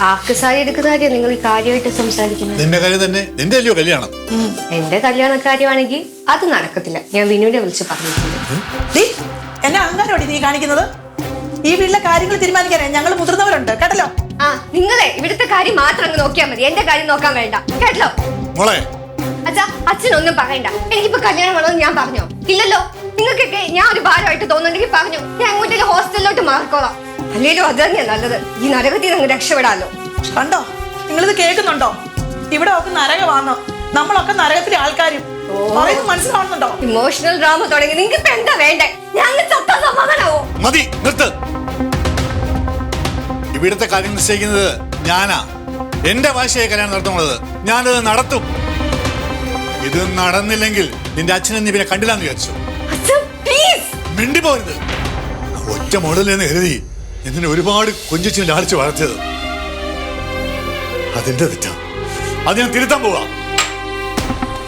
ആക്ക് സാരി എടുക്കുന്ന കാര്യം നിങ്ങൾ ഈ കാര്യമായിട്ട് സംസാരിക്കുന്നത്? നിന്റെ കാര്യം തന്നെ. നിന്റെ അല്ലയോ കല്യാണം? എന്റെ കല്യാണ കാര്യമാണെങ്കിൽ അത് നടക്കത്തില്ല. ഞാൻ വിനുവിനെ വിളിച്ച് പറഞ്ഞിട്ടുണ്ട്. എന്നെ അഹങ്കാരോടി നീ കാണിക്കുന്നത്? ഈ വീട്ടിലെ കാര്യങ്ങൾ തീരുമാനിക്കാനേ ഞങ്ങൾ മുതിർന്നവരുണ്ട് കേട്ടല്ലോ. ആ നിങ്ങളെ ഇവിടുത്തെ കാര്യം മാത്രം അങ്ങ് നോക്കിയാൽ മതി, എന്റെ കാര്യം നോക്കാൻ വേണ്ട കേട്ടല്ലോ. മോളെ അച്ഛാ അച്ഛനൊന്നും പറയണ്ട. എനിക്കിപ്പോ കല്യാണം വേണമെന്ന് ഞാൻ പറഞ്ഞോ? ഇല്ലല്ലോ. നിങ്ങൾക്കൊക്കെ ഞാൻ ഒരു ഭാരമായിട്ട് തോന്നുന്നുണ്ടെങ്കിൽ പറഞ്ഞു, ഞാൻ അങ്ങോട്ടേക്ക് ഹോസ്റ്റലിലോട്ട് മാറിക്കോളാം. അല്ലേലും അത് തന്നെയാ നല്ലത്. ഈ നരകത്തിൽ നിന്ന് രക്ഷപ്പെടാലോ. കണ്ടോ, നിങ്ങളിത് കേൾക്കുന്നുണ്ടോ? ഇവിടെ ഒക്കെ നരകമാണോ? നമ്മളൊക്കെ നരകത്തിലെ ആൾക്കാരും മനസ്സിലാവുന്നുണ്ടോ? ഇമോഷണൽ ഡ്രാമ തുടങ്ങി. നിങ്ങൾക്ക് ഇപ്പൊ എന്താ വേണ്ടേ? ഞാൻ ചത്താ സമാധാനാവോ? മതി, നിർത്ത്. ഇവിടുത്തെ കാര്യം നിശ്ചയിക്കുന്നത് ഞാനാ. എന്റെ ഭാഷയെ കല്യാണം നടത്തുന്നത്. ഞാനത് നടത്തും. ഇത് നടന്നില്ലെങ്കിൽ നിന്റെ അച്ഛനെ നീ പിന്നെ കണ്ടില്ലാന്ന് വിചാരിച്ചു. മിണ്ടി പോരുത്. ഒറ്റ മോഡലെന്ന് കരുതി എന്നിനെ ഒരുപാട് കൊഞ്ചിച്ച് ലാളിച്ച് വളർത്തിയത് അതിന്റെ തെറ്റാ. അത് ഞാൻ തിരുത്താൻ പോവാ.